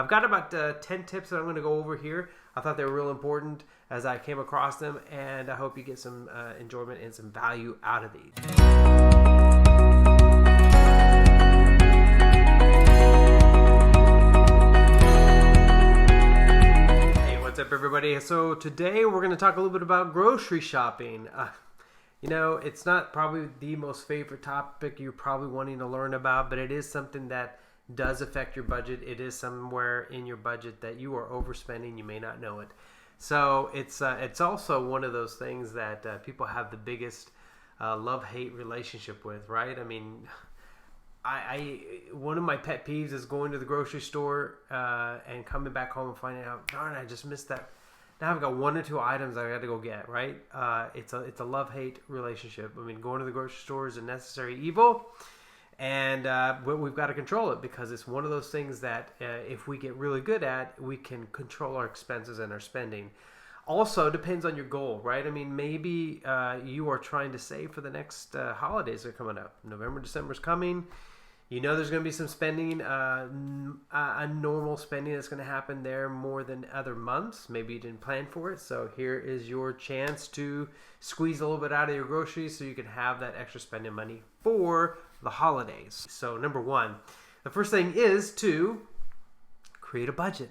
I've got about 10 tips that I'm going to go over here. I thought they were real important as I came across them, and I hope you get some enjoyment and some value out of these. What's up, everybody? So today we're going to talk a little bit about grocery shopping. It's not probably the most favorite topic you're probably wanting to learn about, but it is something that does affect your budget. It is somewhere in your budget that you are overspending. You may not know it. So it's also one of those things that people have the biggest love-hate relationship with, right? I mean, I one of my pet peeves is going to the grocery store and coming back home and finding out, darn, I just missed that. Now I've got one or two items I got to go get, right? It's a love-hate relationship. I mean, going to the grocery store is a necessary evil, and we've got to control it because it's one of those things that if we get really good at, we can control our expenses and our spending. Also, depends on your goal, right? I mean, maybe you are trying to save for the next holidays that are coming up. November, December is coming. You know there's going to be some spending, a normal spending that's going to happen there more than other months. Maybe you didn't plan for it. So here is your chance to squeeze a little bit out of your groceries so you can have that extra spending money for the holidays. So number one, the first thing is to create a budget.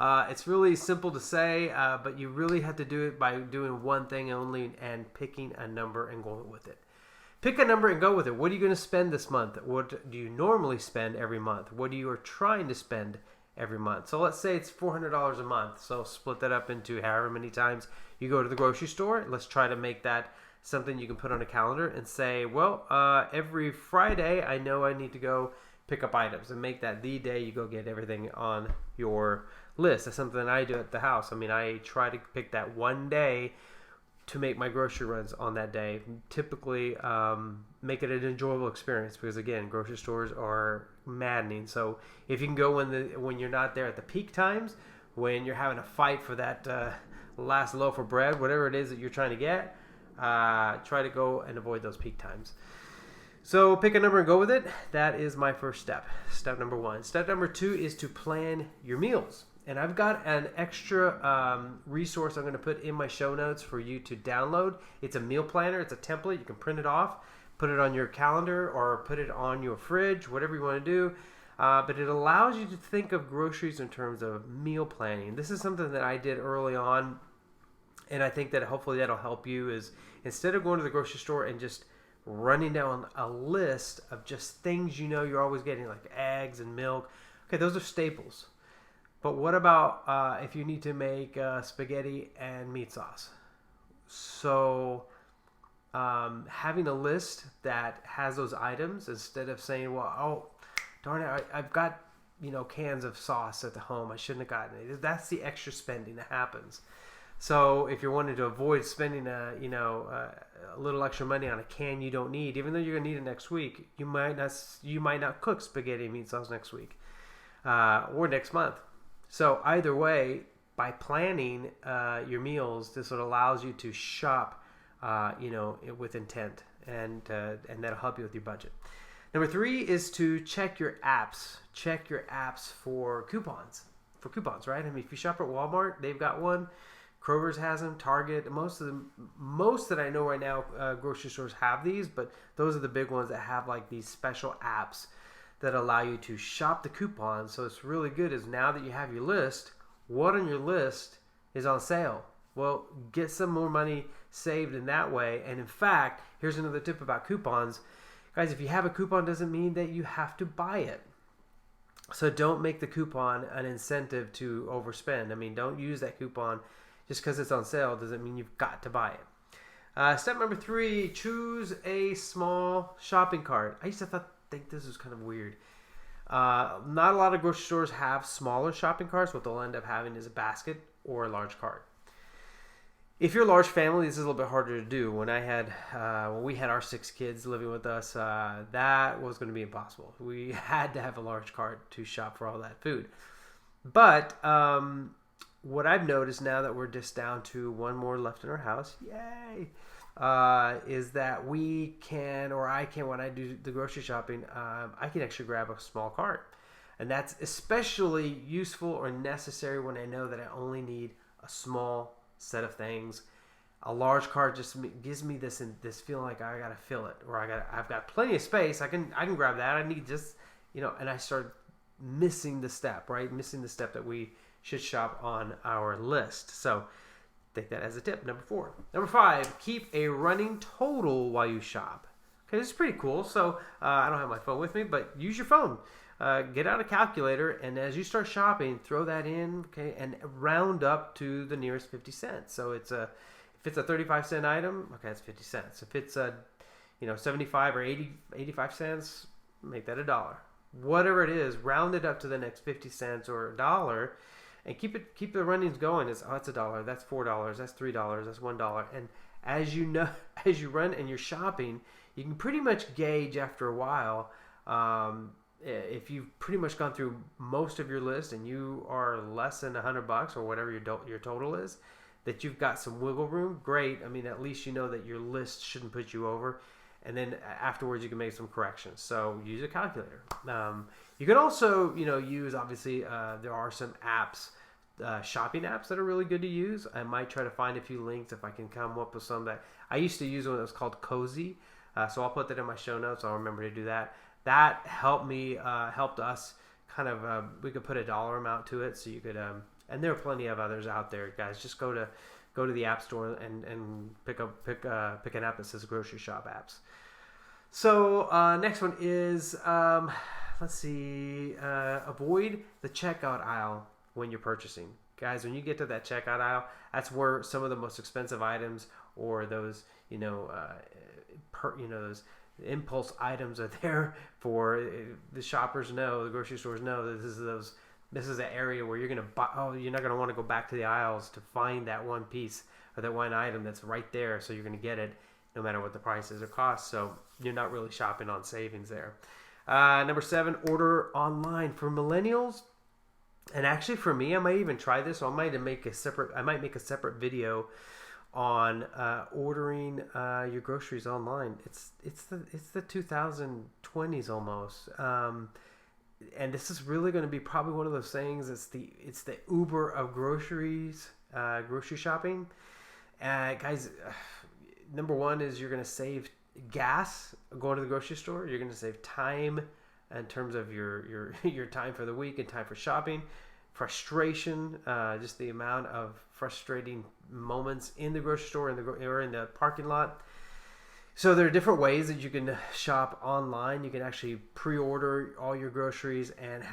It's really simple to say, but you really have to do it by doing one thing only and picking a number and going with it. Pick a number and go with it. What are you going to spend this month? What do you normally spend every month? What are you trying to spend every month? So let's say it's $400 a month. So split that up into however many times you go to the grocery store. Let's try to make that something you can put on a calendar and say, well, every Friday I know I need to go pick up items, and make that the day you go get everything on your list. That's something that I do at the house. I mean, I try to pick that one day to make my grocery runs on that day. Typically make it an enjoyable experience because, again, grocery stores are maddening. So if you can go when you're not there at the peak times, when you're having a fight for that last loaf of bread, whatever it is that you're trying to get, try to go and avoid those peak times. So pick a number and go with it. That is my first step. Step number one. Step number two is to plan your meals. And I've got an extra resource I'm going to put in my show notes for you to download. It's a meal planner. It's a template. You can print it off, put it on your calendar, or put it on your fridge, whatever you want to do. But it allows you to think of groceries in terms of meal planning. This is something that I did early on, and I think that hopefully that'll help you, is instead of going to the grocery store and just running down a list of just things you know you're always getting, like eggs and milk. Okay, those are staples. But what about if you need to make spaghetti and meat sauce? So having a list that has those items, instead of saying, well, oh, darn it, I've got cans of sauce at the home. I shouldn't have gotten it. That's the extra spending that happens. So if you're wanting to avoid spending a little extra money on a can you don't need, even though you're gonna need it next week, you might not cook spaghetti and meat sauce next week or next month. So either way, by planning your meals, this allows you to shop, with intent, and that'll help you with your budget. Number three is to check your apps. Check your apps for coupons. Right? I mean, if you shop at Walmart, they've got one. Kroger's has them. Target. Most that I know right now, grocery stores have these, but those are the big ones that have like these special apps that allow you to shop the coupons. So it's really good is now that you have your list, what on your list is on sale? Well, get some more money saved in that way. And in fact, here's another tip about coupons. Guys, if you have a coupon, doesn't mean that you have to buy it. So don't make the coupon an incentive to overspend. I mean, don't use that coupon just because it's on sale. Doesn't mean you've got to buy it. Step number three, choose a small shopping cart. I used to think this was kind of weird. Not a lot of grocery stores have smaller shopping carts. What they'll end up having is a basket or a large cart. If you're a large family, this is a little bit harder to do. When we had our 6 kids living with us, that was going to be impossible. We had to have a large cart to shop for all that food. But what I've noticed now that we're just down to one more left in our house, yay, is that we can, or I can, when I do the grocery shopping, I can actually grab a small cart. And that's especially useful or necessary when I know that I only need a small set of things. A large cart just gives me this feeling like I gotta fill it, or I've got plenty of space. I can grab that. I need just and I start missing the step, right? Missing the step that we should shop on our list. So take that as a tip. Number 4. Number 5, keep a running total while you shop. Okay, this is pretty cool. So I don't have my phone with me, but use your phone. Get out a calculator, and as you start shopping, throw that in, okay, and round up to the nearest 50 cents. So if it's a 35-cent item, okay, it's 50 cents. If it's 75 or 85 cents, make that $1. Whatever it is, round it up to the next 50 cents or $1, and keep the runnings going. It's $1, that's $4, that's $3, that's $1. And as you run and you're shopping, you can pretty much gauge after a while. If you've pretty much gone through most of your list and you are less than $100 or whatever your total is, that you've got some wiggle room, great. I mean, at least you know that your list shouldn't put you over. And then afterwards, you can make some corrections. So use a calculator. You can also, use, obviously, there are some apps, shopping apps that are really good to use. I might try to find a few links if I can come up with some that I used to use one that was called Cozy. So I'll put that in my show notes. I'll remember to do that. That helped us kind of, we could put a dollar amount to it. So you could, and there are plenty of others out there, guys. Just go to the app store and pick an app that says grocery shop apps. So next one is, let's see, avoid the checkout aisle when you're purchasing. Guys, when you get to that checkout aisle, that's where some of the most expensive items or those, those impulse items are there for. The shoppers know, the grocery stores know that this is the area where you're going to buy. Oh, you're not going to want to go back to the aisles to find that one piece or that one item that's right there. So you're going to get it no matter what the price is or cost. So you're not really shopping on savings there. Number 7, order online. For millennials, and actually for me, I might even try this. So I might make a separate video on ordering your groceries online. It's the 2020s almost. And this is really going to be probably one of those things. It's the Uber of groceries, grocery shopping. Guys, number 1 is you're going to save gas going to the grocery store. You're going to save time in terms of your time for the week and time for shopping. Frustration, just the amount of frustrating moments in the grocery store or in the parking lot. So there are different ways that you can shop online. You can actually pre-order all your groceries and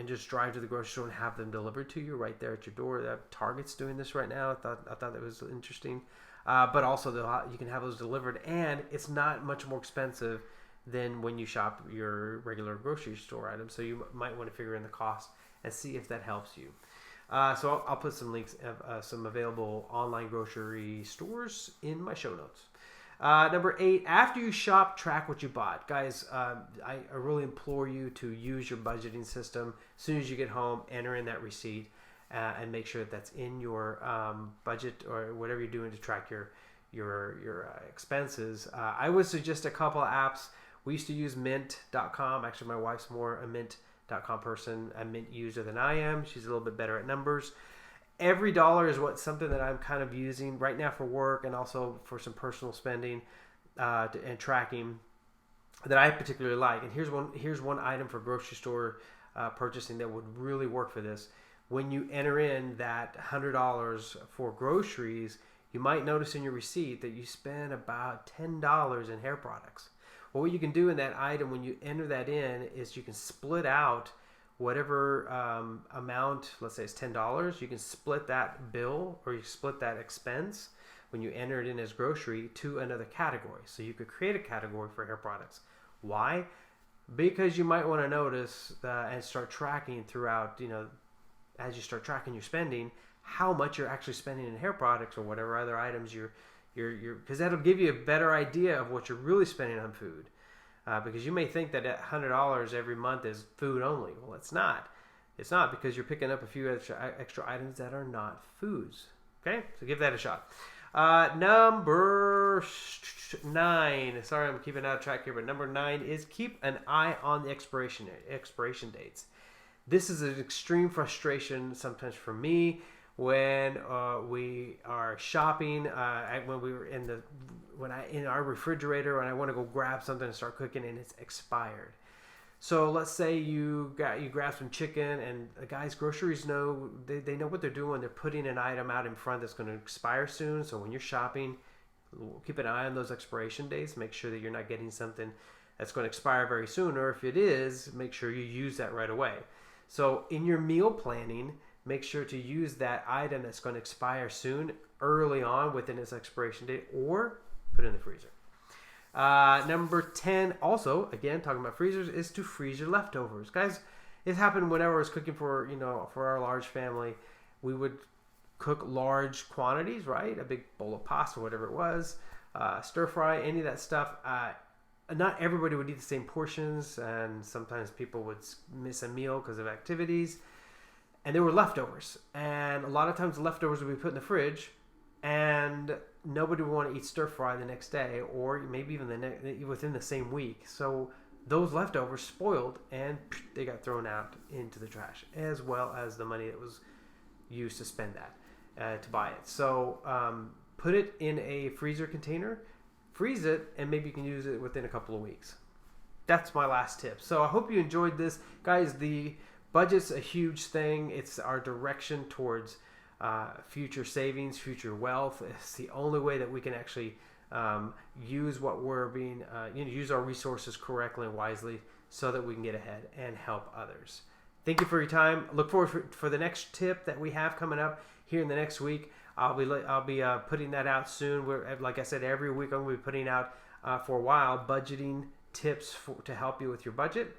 just drive to the grocery store and have them delivered to you right there at your door. Target's doing this right now. I thought that was interesting. But also you can have those delivered, and it's not much more expensive than when you shop your regular grocery store items. So you might want to figure in the cost and see if that helps you. So I'll put some links of some available online grocery stores in my show notes. Number 8, after you shop, track what you bought. Guys, I really implore you to use your budgeting system. As soon as you get home, enter in that receipt and make sure that that's in your budget or whatever you're doing to track your expenses. I would suggest a couple of apps. We used to use mint.com. Actually, my wife's more a mint.com person, a Mint user than I am. She's a little bit better at numbers. Every dollar is something that I'm kind of using right now for work and also for some personal spending and tracking that I particularly like. And here's one item for grocery store purchasing that would really work for this. When you enter in that $100 for groceries, you might notice in your receipt that you spend about $10 in hair products. Well, what you can do in that item when you enter that in is you can split out whatever amount, let's say it's $10, you can split that bill or you split that expense when you enter it in as grocery to another category. So you could create a category for hair products. Why? Because you might want to notice and start tracking throughout, as you start tracking your spending, how much you're actually spending in hair products or whatever other items you're because that'll give you a better idea of what you're really spending on food. Because you may think that $100 every month is food only. Well, it's not. It's not, because you're picking up a few extra items that are not foods. Okay, so give that a shot. Number 9. Sorry, I'm keeping out of track here, but number 9 is keep an eye on the expiration dates. This is an extreme frustration sometimes for me when we are shopping. When we were in our refrigerator, and I want to go grab something and start cooking, and it's expired. So let's say you grab some chicken, and the guys groceries know they know what they're doing. They're putting an item out in front that's going to expire soon. So when you're shopping, keep an eye on those expiration dates. Make sure that you're not getting something that's going to expire very soon, or if it is, make sure you use that right away. So in your meal planning, make sure to use that item that's going to expire soon early on within its expiration date, or put it in the freezer. Number 10, also, again, talking about freezers, is to freeze your leftovers. Guys, it happened whenever I was cooking for our large family. We would cook large quantities, right? A big bowl of pasta, whatever it was, stir fry, any of that stuff. Not everybody would eat the same portions, and sometimes people would miss a meal because of activities. And there were leftovers. And a lot of times the leftovers would be put in the fridge, and nobody would want to eat stir fry the next day, or maybe even within the same week. So those leftovers spoiled, and they got thrown out into the trash, as well as the money that was used to spend that, to buy it. So put it in a freezer container, freeze it, and maybe you can use it within a couple of weeks. That's my last tip. So I hope you enjoyed this. Guys, the budget's a huge thing. It's our direction towards future savings, future wealth. It's the only way that we can actually use what we're being, use our resources correctly and wisely so that we can get ahead and help others. Thank you for your time. Look forward for the next tip that we have coming up here in the next week. I'll be putting that out soon. Like I said, every week I'm going to be putting out for a while budgeting tips to help you with your budget.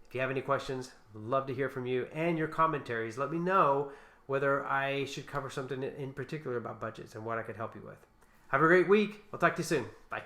If you have any questions, love to hear from you and your commentaries. Let me know whether I should cover something in particular about budgets and what I could help you with. Have a great week. I'll talk to you soon. Bye.